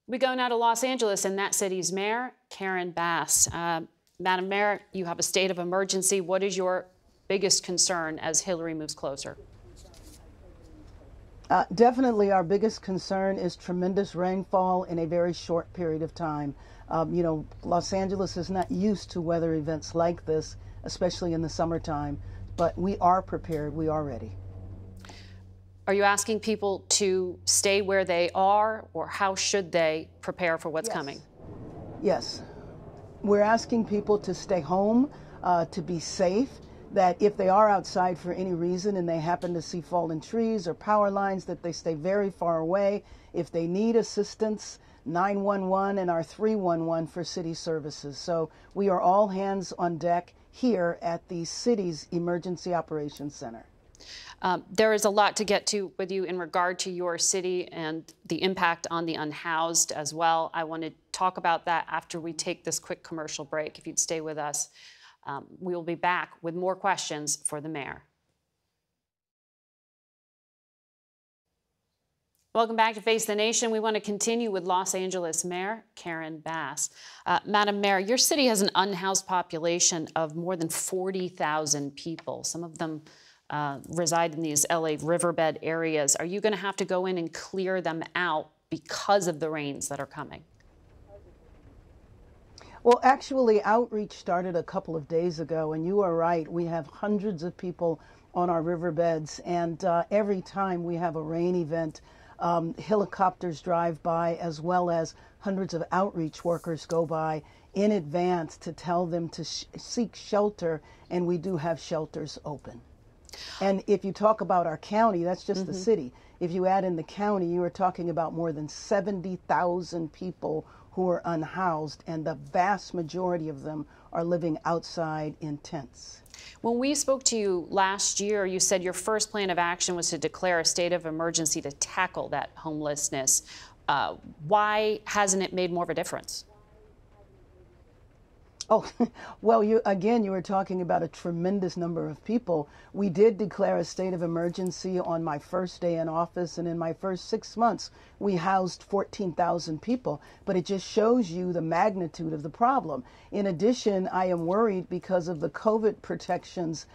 We go now to Los Angeles and that city's mayor, Karen Bass. Madam Mayor, you have a state of emergency. What is your biggest concern as Hillary moves closer? Definitely our biggest concern is tremendous rainfall in a very short period of time. You know, Los Angeles is not used to weather events like this, especially in the summertime, but we are prepared, we are ready. Are you asking people to stay where they are, or how should they prepare for what's coming? Yes. We're asking people to stay home, to be safe, that if they are outside for any reason and they happen to see fallen trees or power lines, that they stay very far away. If they need assistance, 911 and our 311 for city services. So we are all hands on deck here at the city's Emergency Operations Center. There is a lot to get to with you in regard to your city and the impact on the unhoused as well. I want to talk about that after we take this quick commercial break. If you'd stay with us, we will be back with more questions for the mayor. Welcome back to Face the Nation. We want to continue with Los Angeles Mayor Karen Bass. Madam Mayor, your city has an unhoused population of more than 40,000 people. Some of them reside in these LA riverbed areas. Are you going to have to go in and clear them out because of the rains that are coming? Well, actually, outreach started a couple of days ago, and you are right. We have hundreds of people on our riverbeds, and every time we have a rain event, helicopters drive by, as well as hundreds of outreach workers go by in advance to tell them to seek shelter, and we do have shelters open. And if you talk about our county, that's just the city. If you add in the county, you are talking about more than 70,000 people who are unhoused, and the vast majority of them are living outside in tents. When we spoke to you last year, you said your first plan of action was to declare a state of emergency to tackle that homelessness. Why hasn't it made more of a difference? Oh, well, you were talking about a tremendous number of people. We did declare a state of emergency on my first day in office, and in my first 6 months, we housed 14,000 people. But it just shows you the magnitude of the problem. In addition, I am worried because of the COVID protections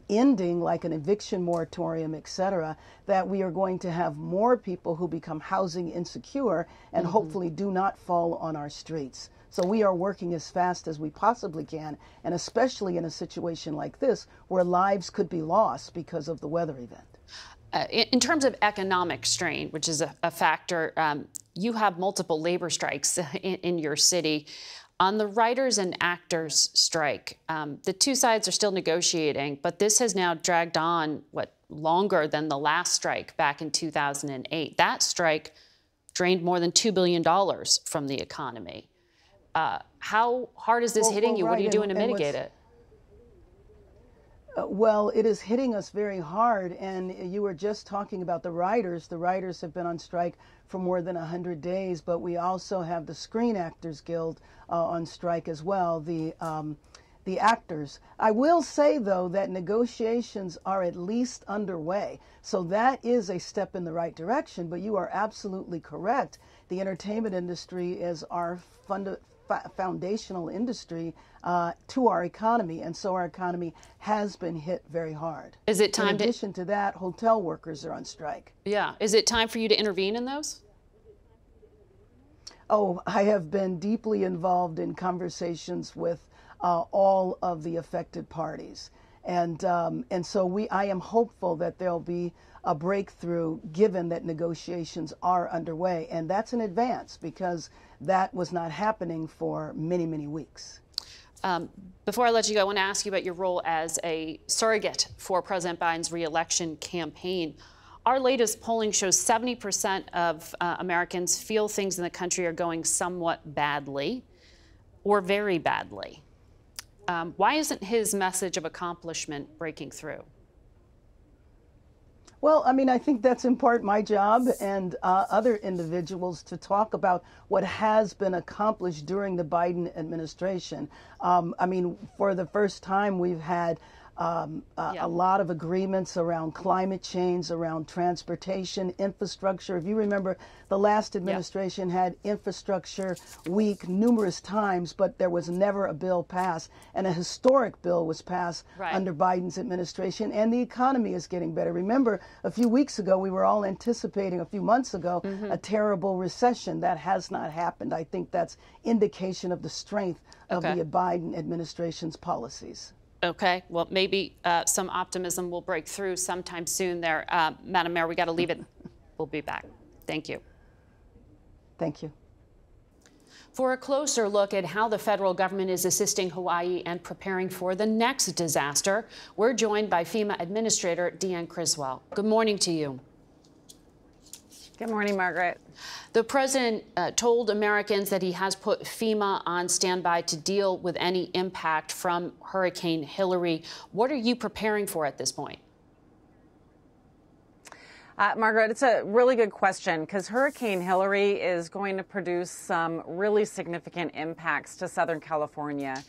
ending, like an eviction moratorium, et cetera, that we are going to have more people who become housing insecure and hopefully do not fall on our streets. So we are working as fast as we possibly can, and especially in a situation like this where lives could be lost because of the weather event. In terms of economic strain, which is a factor, you have multiple labor strikes in your city. On the writers and actors strike, the two sides are still negotiating, but this has now dragged on, longer than the last strike back in 2008. That strike drained more than $2 billion from the economy. How hard is this hitting you? What are you doing to mitigate it? Well, it is hitting us very hard, and you were just talking about the writers. The writers have been on strike for more than 100 days, but we also have the Screen Actors Guild on strike as well, the actors. I will say, though, that negotiations are at least underway, so that is a step in the right direction, but you are absolutely correct. The entertainment industry is our foundational industry to our economy, and so our economy has been hit very hard. Is it time? In addition to that, hotel workers are on strike. Yeah. Is it time for you to intervene in those? Oh, I have been deeply involved in conversations with all of the affected parties, and so I am hopeful that there'll be a breakthrough, given that negotiations are underway, and that's an advance because that was not happening for many, many weeks. Before I let you go, I want to ask you about your role as a surrogate for President Biden's re-election campaign. Our latest polling shows 70% of Americans feel things in the country are going somewhat badly or very badly. Why isn't his message of accomplishment breaking through? Well, I mean, I think that's in part my job and other individuals to talk about what has been accomplished during the Biden administration. I mean, for the first time, we've had a lot of agreements around climate change, around transportation, infrastructure. If you remember, the last administration had infrastructure week numerous times, but there was never a bill passed. And a historic bill was passed under Biden's administration, and the economy is getting better. Remember, a few weeks ago, we were all anticipating, a few months ago, a terrible recession. That has not happened. I think that's indication of the strength of the Biden administration's policies. Okay, well, maybe some optimism will break through sometime soon there. Madam Mayor, we got to leave it. We'll be back. Thank you. Thank you. For a closer look at how the federal government is assisting Hawaii and preparing for the next disaster, we're joined by FEMA Administrator Deanne Criswell. Good morning to you. Good morning, Margaret. The president told Americans that he has put FEMA on standby to deal with any impact from Hurricane Hillary. What are you preparing for at this point? Margaret, it's a really good question because Hurricane Hillary is going to produce some really significant impacts to Southern California.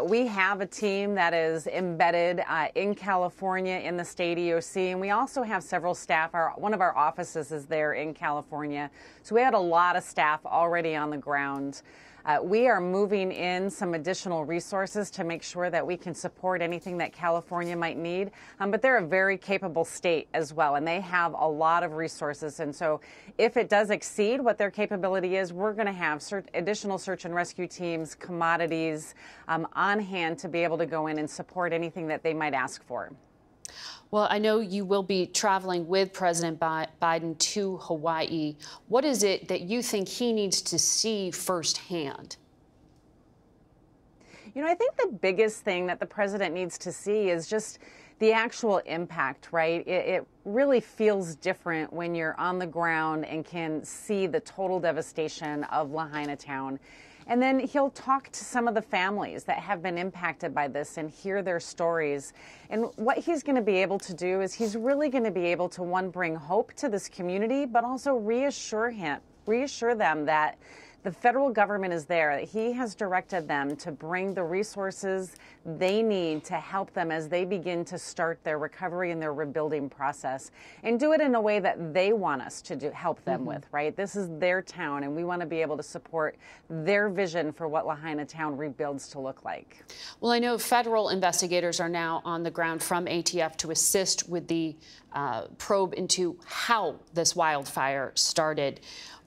We have a team that is embedded in California in the state EOC, and we also have several staff. One of our offices is there in California, so we had a lot of staff already on the ground. We are moving in some additional resources to make sure that we can support anything that California might need. But they're a very capable state as well, and they have a lot of resources. And so if it does exceed what their capability is, we're going to have additional search and rescue teams, commodities on hand to be able to go in and support anything that they might ask for. Well, I know you will be traveling with President Biden to Hawaii. What is it that you think he needs to see firsthand? You know, I think the biggest thing that the president needs to see is just the actual impact, right? It really feels different when you're on the ground and can see the total devastation of Lahaina town. And then he'll talk to some of the families that have been impacted by this and hear their stories. And what he's going to be able to do is he's really going to be able to, one, bring hope to this community, but also reassure them that the federal government is there, that he has directed them to bring the resources they need to help them as they begin to start their recovery and their rebuilding process, and do it in a way that they want us to help them with, right? This is their town, and we want to be able to support their vision for what Lahaina town rebuilds to look like. Well, I know federal investigators are now on the ground from ATF to assist with the probe into how this wildfire started.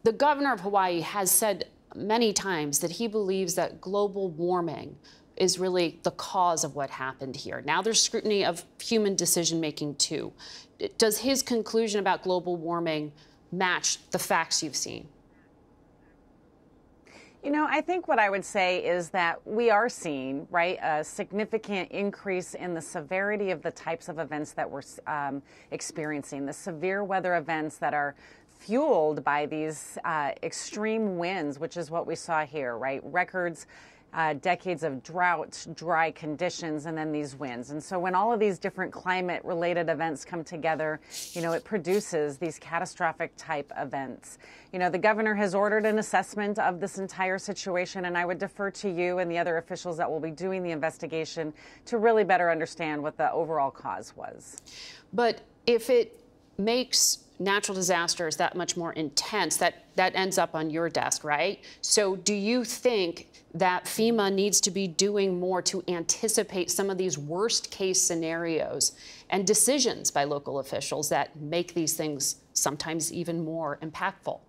The governor of Hawaii has said many times that he believes that global warming is really the cause of what happened here. Now there's scrutiny of human decision-making, too. Does his conclusion about global warming match the facts you've seen? You know, I think what I would say is that we are seeing, right, a significant increase in the severity of the types of events that we're experiencing, the severe weather events that are fueled by these extreme winds, which is what we saw here, right? Records, decades of drought, dry conditions, and then these winds. And so when all of these different climate-related events come together, you know, it produces these catastrophic type events. You know, the governor has ordered an assessment of this entire situation, and I would defer to you and the other officials that will be doing the investigation to really better understand what the overall cause was. But if it makes natural disasters that much more intense, that ends up on your desk, right? So do you think that FEMA needs to be doing more to anticipate some of these worst case scenarios and decisions by local officials that make these things sometimes even more impactful?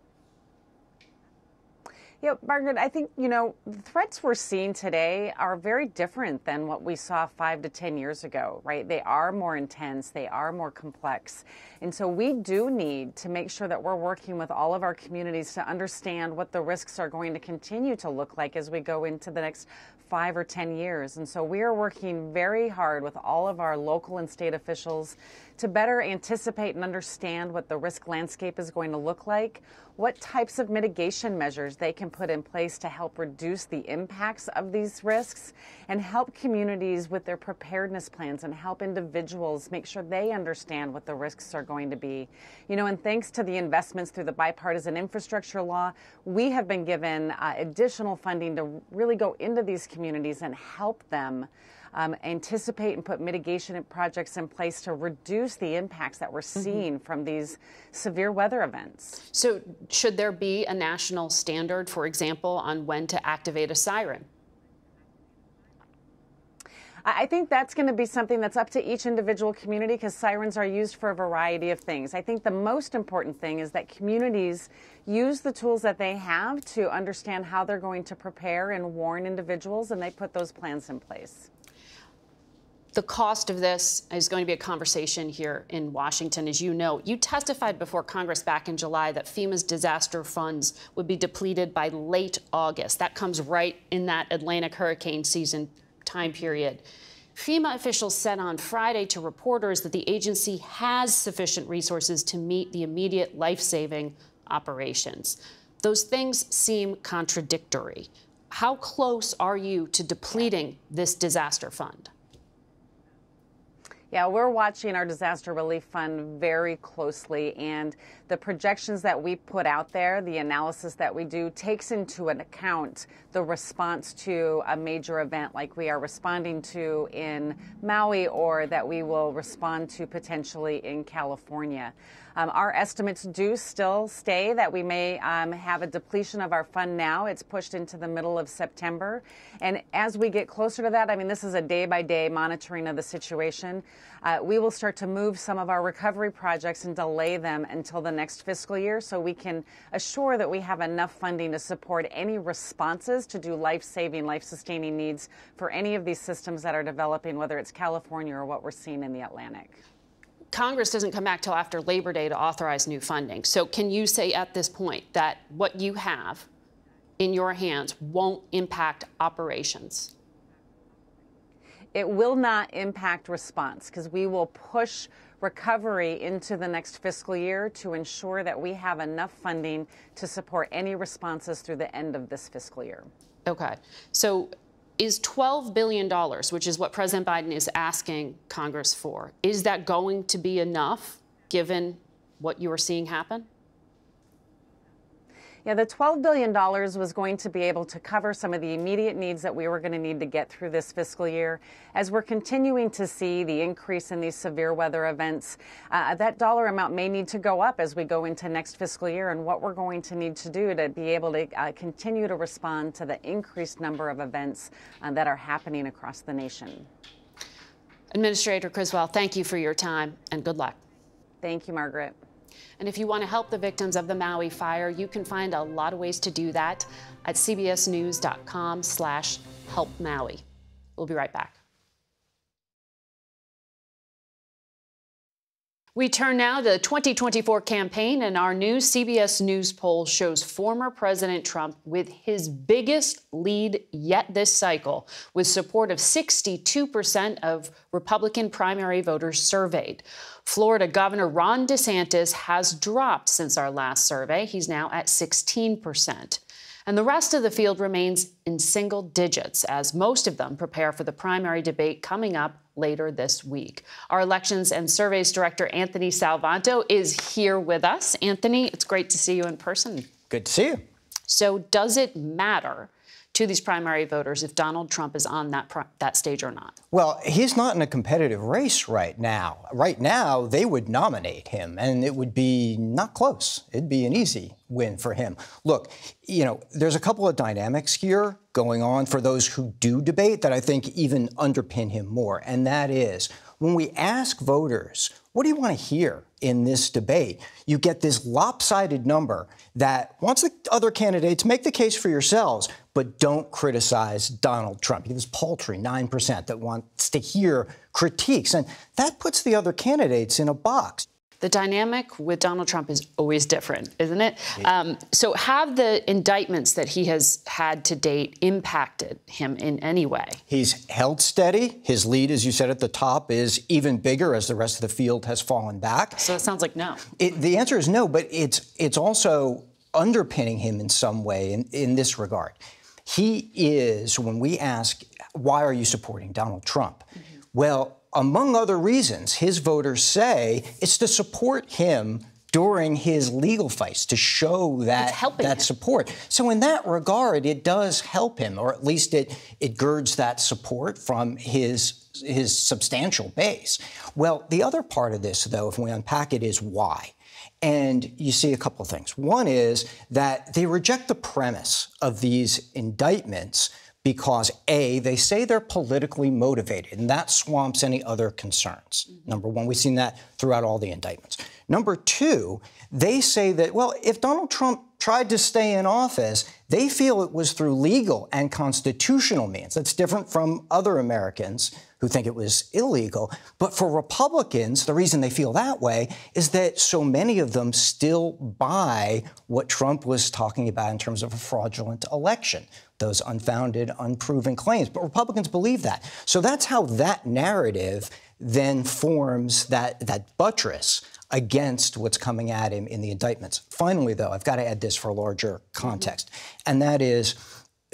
Yeah, Margaret, I think, you know, the threats we're seeing today are very different than what we saw 5 to 10 years ago, right? They are more intense, they are more complex. And so we do need to make sure that we're working with all of our communities to understand what the risks are going to continue to look like as we go into the next 5 or 10 years. And so we are working very hard with all of our local and state officials to better anticipate and understand what the risk landscape is going to look like, what types of mitigation measures they can put in place to help reduce the impacts of these risks, and help communities with their preparedness plans, and help individuals make sure they understand what the risks are going to be. You know, and thanks to the investments through the bipartisan infrastructure law, we have been given additional funding to really go into these communities and help them anticipate and put mitigation projects in place to reduce the impacts that we're seeing from these severe weather events. So should there be a national standard, for example, on when to activate a siren? I think that's going to be something that's up to each individual community, because sirens are used for a variety of things. I think the most important thing is that communities use the tools that they have to understand how they're going to prepare and warn individuals, and they put those plans in place. The cost of this is going to be a conversation here in Washington. As you know, you testified before Congress back in July that FEMA's disaster funds would be depleted by late August. That comes right in that Atlantic hurricane season time period. FEMA officials said on Friday to reporters that the agency has sufficient resources to meet the immediate life-saving operations. Those things seem contradictory. How close are you to depleting this disaster fund? Yeah, we're watching our disaster relief fund very closely, and the projections that we put out there, the analysis that we do, takes into account the response to a major event like we are responding to in Maui, or that we will respond to potentially in California. Our estimates do still stay that we may have a depletion of our fund now. It's pushed into the middle of September. And as we get closer to that, I mean, this is a day-by-day monitoring of the situation. We will start to move some of our recovery projects and delay them until the next fiscal year, so we can assure that we have enough funding to support any responses to do life-saving, life-sustaining needs for any of these systems that are developing, whether it's California or what we're seeing in the Atlantic. Congress doesn't come back till after Labor Day to authorize new funding. So can you say at this point that what you have in your hands won't impact operations? It will not impact response, because we will push recovery into the next fiscal year to ensure that we have enough funding to support any responses through the end of this fiscal year. Okay. So is $12 billion, which is what President Biden is asking Congress for, is that going to be enough given what you are seeing happen? Yeah, the $12 billion was going to be able to cover some of the immediate needs that we were going to need to get through this fiscal year. As we're continuing to see the increase in these severe weather events, that dollar amount may need to go up as we go into next fiscal year, and what we're going to need to do to be able to continue to respond to the increased number of events that are happening across the nation. Administrator Criswell, thank you for your time and good luck. Thank you, Margaret. And if you want to help the victims of the Maui fire, you can find a lot of ways to do that at cbsnews.com/helpmaui. We'll be right back. We turn now to the 2024 campaign, and our new CBS News poll shows former President Trump with his biggest lead yet this cycle, with support of 62% of Republican primary voters surveyed. Florida Governor Ron DeSantis has dropped since our last survey. He's now at 16%. And the rest of the field remains in single digits, as most of them prepare for the primary debate coming up later this week. Our elections and surveys director, Anthony Salvanto, is here with us. Anthony, it's great to see you in person. Good to see you. So does it matter to these primary voters if Donald Trump is on that stage or not? Well, he's not in a competitive race right now. Right now, they would nominate him, and it would be not close. It'd be an easy win for him. Look, you know, there's a couple of dynamics here going on for those who do debate that I think even underpin him more, and that is when we ask voters, what do you want to hear in this debate? You get this lopsided number that wants the other candidates make the case for yourselves, but don't criticize Donald Trump. You have this paltry 9% that wants to hear critiques, and that puts the other candidates in a box. The dynamic with Donald Trump is always different, isn't it? So have the indictments that he has had to date impacted him in any way? He's held steady. His lead, as you said at the top, is even bigger as the rest of the field has fallen back. So it sounds like no. The answer is no, but it's also underpinning him in some way in this regard. He is, when we ask, why are you supporting Donald Trump? Well, among other reasons, his voters say it's to support him during his legal fights to show that support. So in that regard, it does help him, or at least it girds that support from his substantial base. Well, the other part of this, though, if we unpack it, is why. And you see a couple of things. One is that they reject the premise of these indictments because, A, they say they're politically motivated, and that swamps any other concerns. Number one, we've seen that throughout all the indictments. Number two, they say that, well, if Donald Trump tried to stay in office, they feel it was through legal and constitutional means. That's different from other Americans who think it was illegal. But for Republicans, the reason they feel that way is that so many of them still buy what Trump was talking about in terms of a fraudulent election, those unfounded, unproven claims. But Republicans believe that. So that's how that narrative then forms that buttress against what's coming at him in the indictments. Finally, though, I've got to add this for a larger context, and that is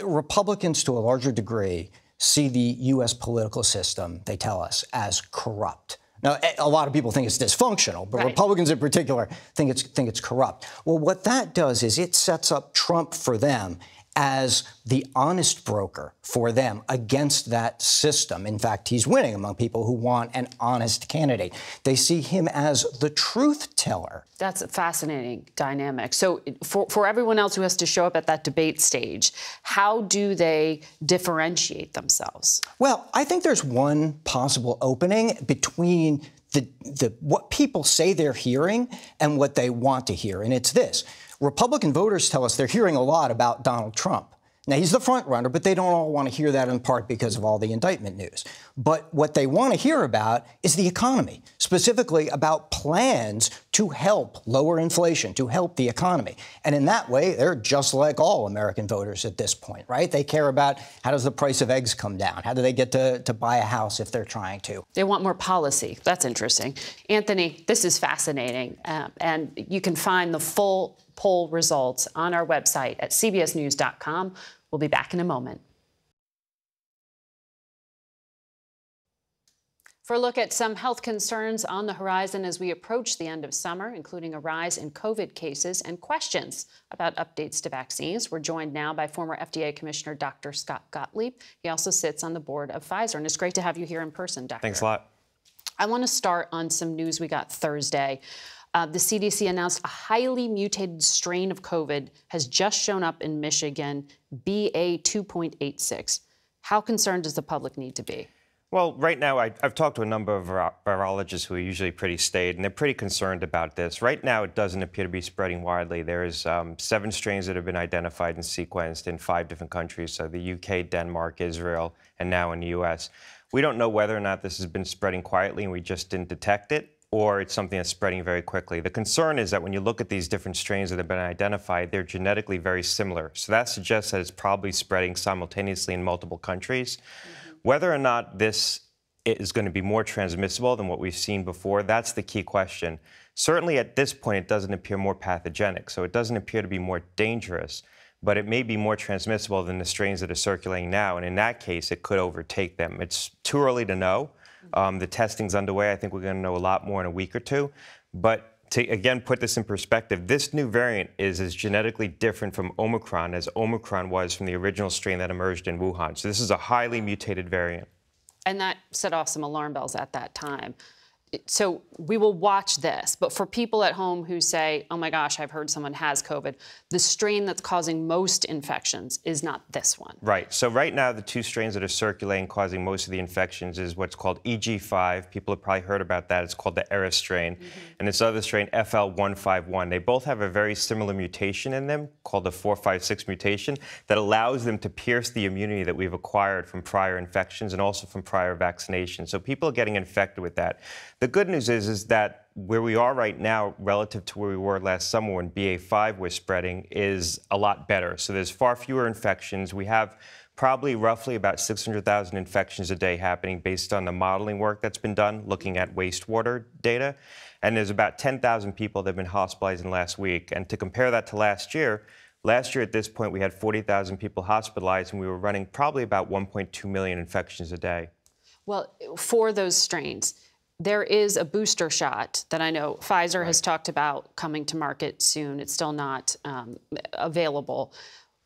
Republicans, to a larger degree, see the U.S. political system, they tell us, as corrupt. Now, a lot of people think it's dysfunctional, but Republicans in particular think it's corrupt. Well, what that does is it sets up Trump for them as the honest broker for them against that system. In fact, he's winning among people who want an honest candidate. They see him as the truth teller. That's a fascinating dynamic. So for everyone else who has to show up at that debate stage, how do they differentiate themselves? Well, I think there's one possible opening between what people say they're hearing and what they want to hear, and it's this. Republican voters tell us they're hearing a lot about Donald Trump. Now, he's the front runner, but they don't all want to hear that in part because of all the indictment news. But what they want to hear about is the economy, specifically about plans to help lower inflation, to help the economy. And in that way, they're just like all American voters at this point, right? They care about how does the price of eggs come down? How do they get to buy a house if they're trying to? They want more policy. That's interesting. Anthony, this is fascinating. And you can find the full poll results on our website at cbsnews.com. We'll be back in a moment. For a look at some health concerns on the horizon as we approach the end of summer, including a rise in COVID cases and questions about updates to vaccines, we're joined now by former FDA Commissioner Dr. Scott Gottlieb. He also sits on the board of Pfizer, and it's great to have you here in person, Doctor. Thanks a lot. I want to start on some news we got Thursday. The CDC announced a highly mutated strain of COVID has just shown up in Michigan, BA.2.86. How concerned does the public need to be? Well, right now, I've talked to a number of virologists who are usually pretty staid, and they're pretty concerned about this. Right now, it doesn't appear to be spreading widely. There's 7 strains that have been identified and sequenced in 5 different countries, so the UK, Denmark, Israel, and now in the US. We don't know whether or not this has been spreading quietly and we just didn't detect it, or it's something that's spreading very quickly. The concern is that when you look at these different strains that have been identified, they're genetically very similar. So that suggests that it's probably spreading simultaneously in multiple countries. Whether or not this is going to be more transmissible than what we've seen before, that's the key question. Certainly at this point, it doesn't appear more pathogenic, so it doesn't appear to be more dangerous, but it may be more transmissible than the strains that are circulating now, and in that case, it could overtake them. It's too early to know. The testing's underway. I think we're going to know a lot more in a week or two. But to, again, put this in perspective, this new variant is as genetically different from Omicron as Omicron was from the original strain that emerged in Wuhan. So this is a highly mutated variant. And that set off some alarm bells at that time. So we will watch this. But for people at home who say, oh, my gosh, I've heard someone has COVID, the strain that's causing most infections is not this one. Right. So right now, the 2 strains that are circulating causing most of the infections is what's called EG5. People have probably heard about that. It's called the Eris strain. And this other strain, FL151. They both have a very similar mutation in them called the 456 mutation that allows them to pierce the immunity that we've acquired from prior infections and also from prior vaccinations. So people are getting infected with that. The good news is that where we are right now relative to where we were last summer when BA.5 was spreading is a lot better. So there's far fewer infections. We have probably roughly about 600,000 infections a day happening based on the modeling work that's been done, looking at wastewater data. And there's about 10,000 people that have been hospitalized in the last week. And to compare that to last year at this point, we had 40,000 people hospitalized, and we were running probably about 1.2 million infections a day. Well, for those strains, there is a booster shot that I know Pfizer has talked about coming to market soon. It's still not available.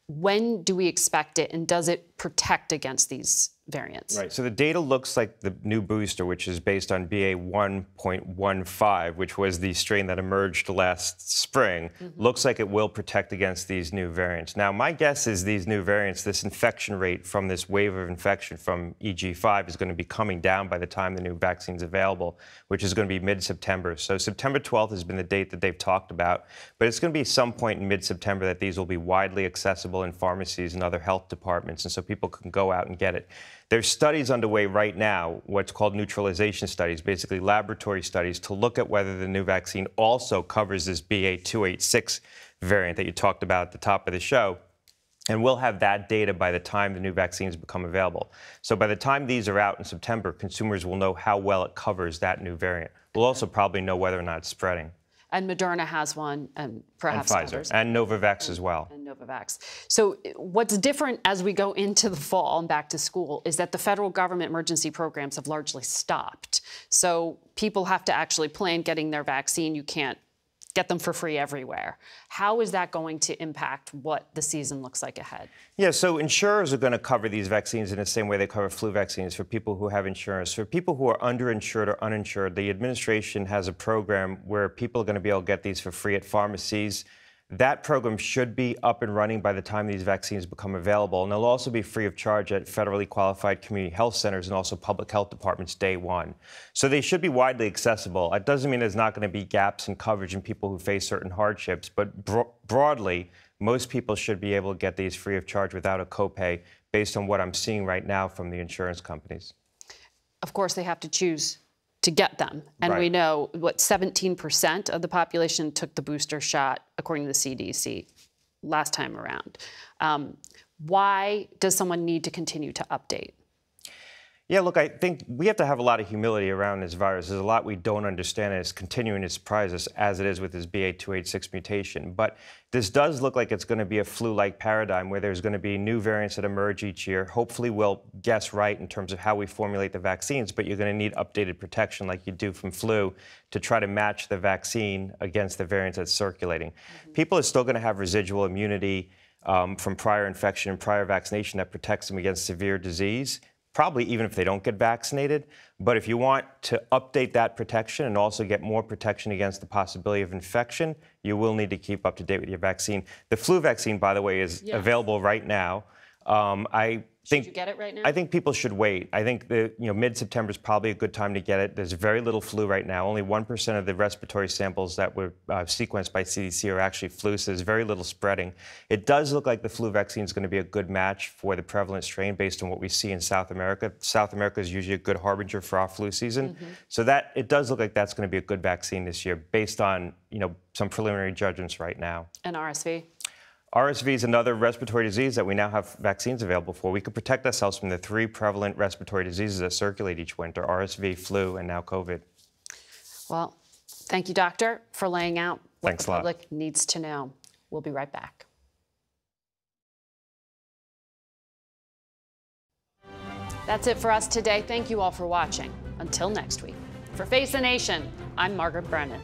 When do we expect it, and does it protect against these variants? Right. So the data looks like the new booster, which is based on BA 1.15, which was the strain that emerged last spring, looks like it will protect against these new variants. Now, my guess is these new variants, this infection rate from this wave of infection from EG5 is going to be coming down by the time the new vaccine's available, which is going to be mid-September. So September 12th has been the date that they've talked about, but it's going to be some point in mid-September that these will be widely accessible in pharmacies and other health departments, and so people can go out and get it. There's studies underway right now, what's called neutralization studies, basically laboratory studies, to look at whether the new vaccine also covers this BA.286 variant that you talked about at the top of the show. And we'll have that data by the time the new vaccines become available. So by the time these are out in September, consumers will know how well it covers that new variant. We'll also probably know whether or not it's spreading. And Moderna has one, and perhaps and Pfizer, others. and Novavax as well. And Novavax. So what's different as we go into the fall and back to school is that the federal government emergency programs have largely stopped. So people have to actually plan getting their vaccine. You can't get them for free everywhere. How is that going to impact what the season looks like ahead? Yeah, so insurers are going to cover these vaccines in the same way they cover flu vaccines for people who have insurance. For people who are underinsured or uninsured, the administration has a program where people are going to be able to get these for free at pharmacies. That program should be up and running by the time these vaccines become available, and they'll also be free of charge at federally qualified community health centers and also public health departments day one. So they should be widely accessible. It doesn't mean there's not going to be gaps in coverage in people who face certain hardships, but broadly, most people should be able to get these free of charge without a copay based on what I'm seeing right now from the insurance companies. Of course, they have to choose to get them. And we know, 17% of the population took the booster shot, according to the CDC, last time around. Why does someone need to continue to update? Yeah, look, I think we have to have a lot of humility around this virus. There's a lot we don't understand, and it's continuing to surprise us, as it is with this BA.286 mutation. But this does look like it's going to be a flu-like paradigm where there's going to be new variants that emerge each year. Hopefully we'll guess right in terms of how we formulate the vaccines, but you're going to need updated protection like you do from flu to try to match the vaccine against the variants that's circulating. People are still going to have residual immunity from prior infection and prior vaccination that protects them against severe disease, probably even if they don't get vaccinated. But if you want to update that protection and also get more protection against the possibility of infection, you will need to keep up to date with your vaccine. The flu vaccine, by the way, is available right now. Should you get it right now? I think people should wait. I think mid-September is probably a good time to get it. There's very little flu right now. Only 1% of the respiratory samples that were sequenced by CDC are actually flu, so there's very little spreading. It does look like the flu vaccine is going to be a good match for the prevalent strain based on what we see in South America. South America is usually a good harbinger for our flu season. So that it does look like that's going to be a good vaccine this year based on some preliminary judgments right now. And RSV? RSV is another respiratory disease that we now have vaccines available for. We could protect ourselves from the 3 prevalent respiratory diseases that circulate each winter: RSV, flu, and now COVID. Well, thank you, Doctor, for laying out what Thanks the a lot. public needs to know. We'll be right back. That's it for us today. Thank you all for watching. Until next week. For Face the Nation, I'm Margaret Brennan.